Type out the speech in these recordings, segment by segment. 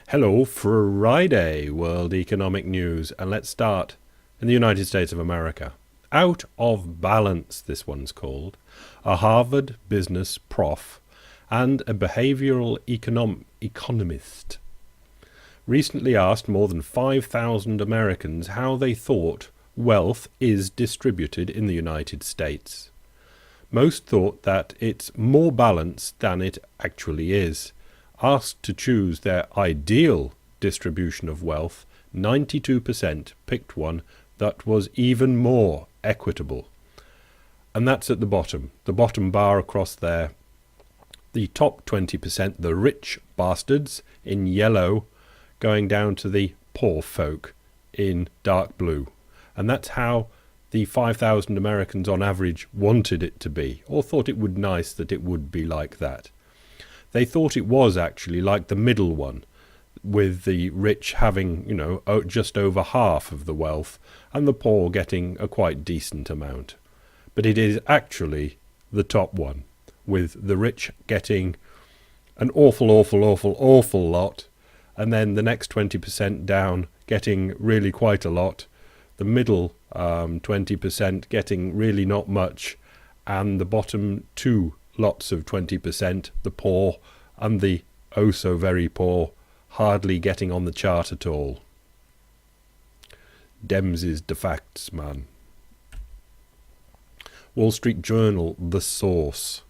Hello, Friday, World Economic News, and let's start in the United States of America. Out of Balance, this one's called. A Harvard business prof and a behavioral economist recently asked more than 5,000 Americans how they thought wealth is distributed in the United States. Most thought that it's more balanced than it actually is. Asked to choose their ideal distribution of wealth, 92% picked one that was even more equitable. And that's at the bottom bar across there. The top 20%, the rich bastards in yellow, going down to the poor folk in dark blue. And that's how the 5,000 Americans on average wanted it to be, or thought it would nice that it would be like that. They thought it was actually like the middle one, with the rich having, just over half of the wealth and the poor getting a quite decent amount. But it is actually the top one, with the rich getting an awful lot, and then the next 20% down getting really quite a lot, the middle 20% getting really not much, and the bottom two lots of 20%, the poor and the oh so very poor, hardly getting on the chart at all. Dems is the facts, man. Wall Street Journal, The Source.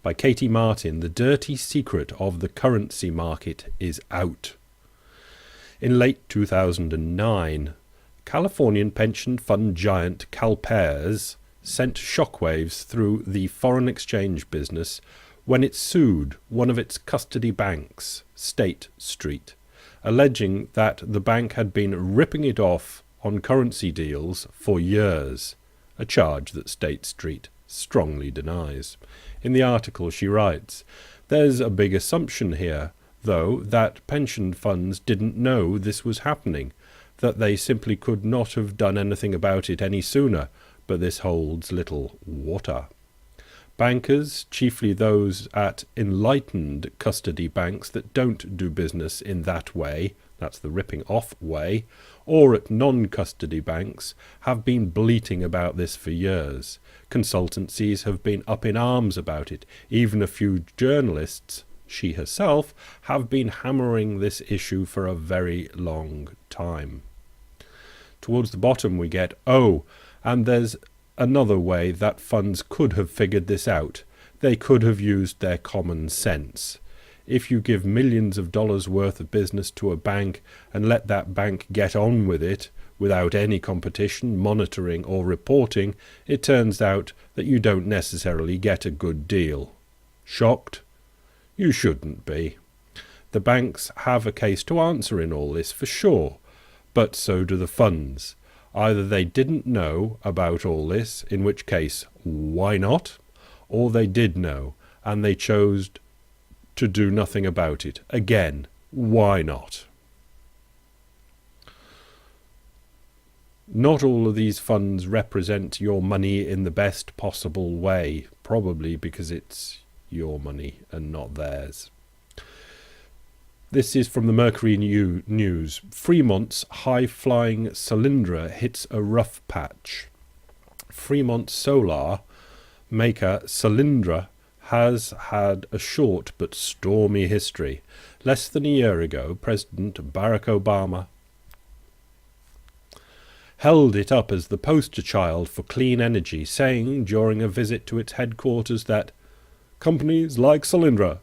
By Katie Martin, the dirty secret of the currency market is out. In late 2009, Californian pension fund giant CalPERS sent shockwaves through the foreign exchange business when it sued one of its custody banks, State Street, alleging that the bank had been ripping it off on currency deals for years, a charge that State Street strongly denies. In the article she writes, "There's a big assumption here, though, that pension funds didn't know this was happening, that they simply could not have done anything about it any sooner, but this holds little water. Bankers, chiefly those at enlightened custody banks that don't do business in that way, that's the ripping off way, or at non-custody banks, have been bleating about this for years. Consultancies have been up in arms about it. Even a few journalists, she herself, have been hammering this issue for a very long time." Towards the bottom we get, and there's another way that funds could have figured this out. They could have used their common sense. If you give millions of dollars worth of business to a bank and let that bank get on with it without any competition, monitoring or reporting, it turns out that you don't necessarily get a good deal. Shocked? You shouldn't be. The banks have a case to answer in all this, for sure, but so do the funds. Either they didn't know about all this, in which case, why not? Or they did know, and they chose to do nothing about it. Again, why not? Not all of these funds represent your money in the best possible way, probably because it's your money and not theirs. This is from the Mercury News. Fremont's high-flying Solyndra hits a rough patch. Fremont Solar maker Solyndra has had a short but stormy history. Less than a year ago, President Barack Obama held it up as the poster child for clean energy, saying during a visit to its headquarters that companies like Solyndra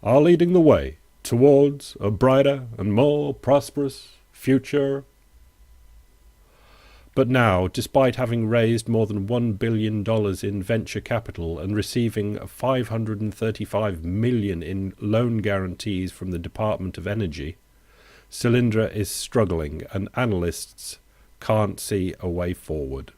are leading the way towards a brighter and more prosperous future. But now, despite having raised more than $1 billion in venture capital and receiving $535 million in loan guarantees from the Department of Energy, Solyndra is struggling and analysts can't see a way forward.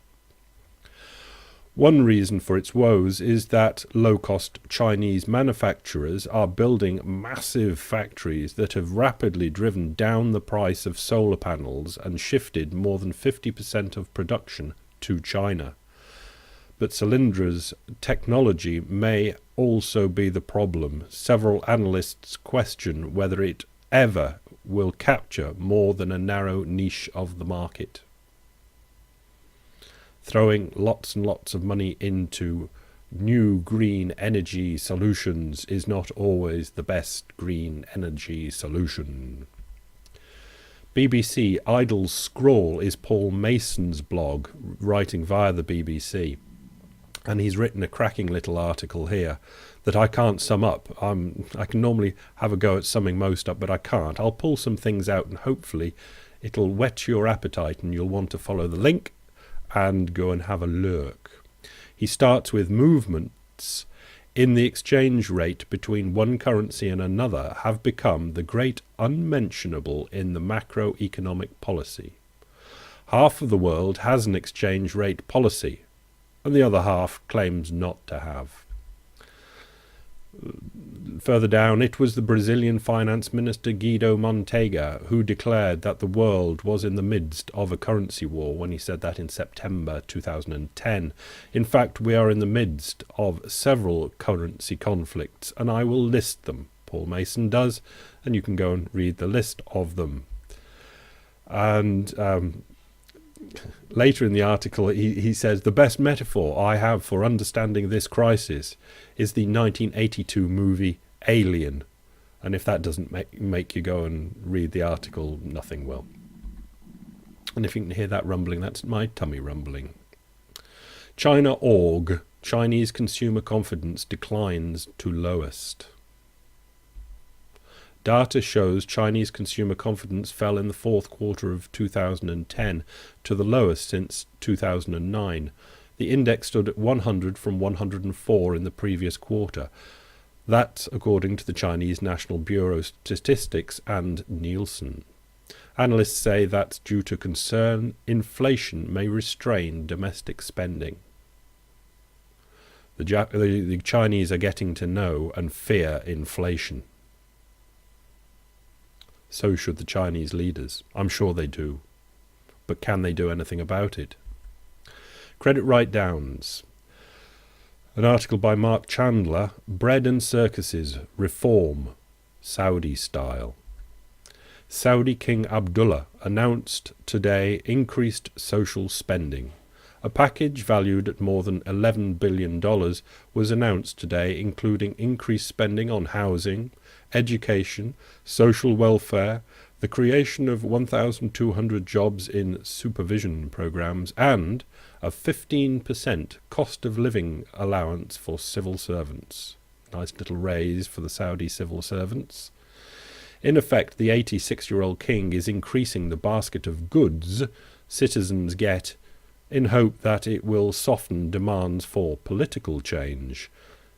One reason for its woes is that low-cost Chinese manufacturers are building massive factories that have rapidly driven down the price of solar panels and shifted more than 50% of production to China. But Solyndra's technology may also be the problem. Several analysts question whether it ever will capture more than a narrow niche of the market. Throwing lots and lots of money into new green energy solutions is not always the best green energy solution. BBC Idle Scroll is Paul Mason's blog, writing via the BBC. And he's written a cracking little article here that I can't sum up. I can normally have a go at summing most up, but I can't. I'll pull some things out and hopefully it'll whet your appetite and you'll want to follow the link and go and have a look. He starts with movements in the exchange rate between one currency and another have become the great unmentionable in the macroeconomic policy. Half of the world has an exchange rate policy, and the other half claims not to have. Further down, it was the Brazilian finance minister Guido Mantega who declared that the world was in the midst of a currency war when he said that in September 2010. In fact, we are in the midst of several currency conflicts, and I will list them. Paul Mason does, and you can go and read the list of them. And later in the article, he says, the best metaphor I have for understanding this crisis is the 1982 movie Alien. And if that doesn't make you go and read the article, nothing will. And if you can hear that rumbling, that's my tummy rumbling. China.org, Chinese consumer confidence declines to lowest. Data shows Chinese consumer confidence fell in the fourth quarter of 2010 to the lowest since 2009. The index stood at 100 from 104 in the previous quarter. That's according to the Chinese National Bureau of Statistics and Nielsen. Analysts say that's due to concern inflation may restrain domestic spending. The Chinese are getting to know and fear inflation. So should the Chinese leaders. I'm sure they do. But can they do anything about it? Credit write-downs. An article by Mark Chandler, Bread and Circuses, Reform, Saudi Style. Saudi King Abdullah announced today increased social spending. A package valued at more than $11 billion was announced today, including increased spending on housing, education, social welfare, the creation of 1,200 jobs in supervision programs, and a 15% cost of living allowance for civil servants. Nice little raise for the Saudi civil servants. In effect, the 86-year-old king is increasing the basket of goods citizens get in hope that it will soften demands for political change.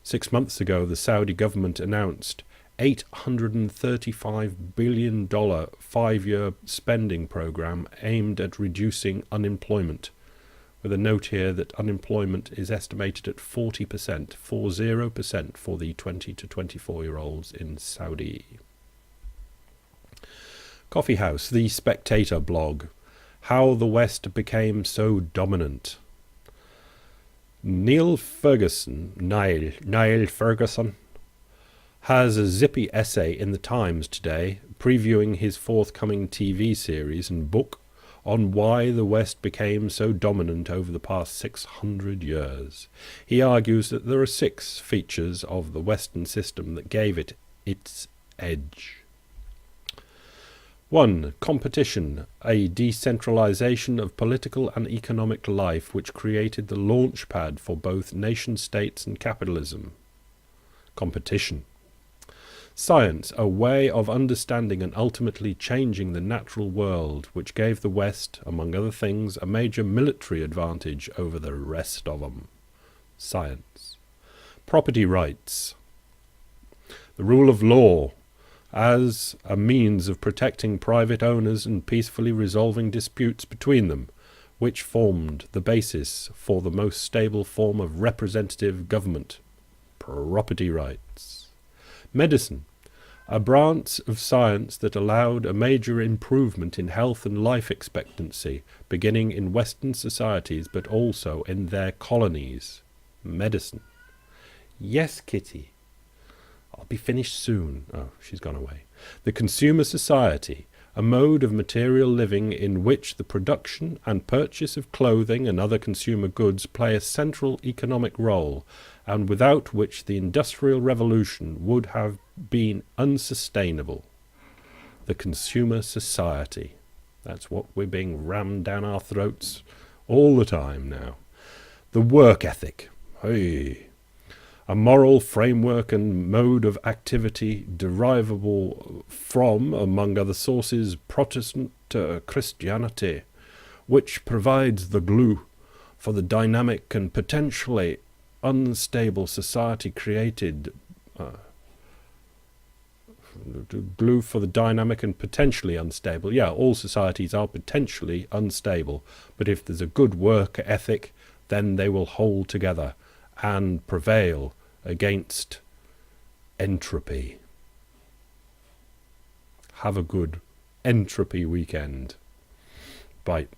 6 months ago, the Saudi government announced $835 billion five-year spending program aimed at reducing unemployment, with a note here that unemployment is estimated at 40% for the 20 to 24-year-olds in Saudi. Coffee House, The Spectator blog, How the West Became So Dominant. Niall Ferguson has a zippy essay in the Times today previewing his forthcoming TV series and book on why the West became so dominant over the past 600 years. He argues that there are 6 features of the Western system that gave it its edge. 1. Competition, a decentralization of political and economic life which created the launch pad for both nation-states and capitalism. Competition. Science, a way of understanding and ultimately changing the natural world, which gave the West, among other things, a major military advantage over the rest of them. Science. Property rights. The rule of law, as a means of protecting private owners and peacefully resolving disputes between them, which formed the basis for the most stable form of representative government. Property rights. Medicine, a branch of science that allowed a major improvement in health and life expectancy, beginning in Western societies but also in their colonies. Medicine. Yes, Kitty. I'll be finished soon. Oh, she's gone away. The consumer society, a mode of material living in which the production and purchase of clothing and other consumer goods play a central economic role, and without which the Industrial Revolution would have been unsustainable. The consumer society. That's what we're being rammed down our throats all the time now. The work ethic. Hey. A moral framework and mode of activity derivable from, among other sources, Protestant Christianity, which provides the glue for the dynamic and potentially unstable society created glue for the dynamic and potentially unstable. Yeah, all societies are potentially unstable, but if there's a good work ethic, then they will hold together and prevail against entropy. Have a good entropy weekend. Bye.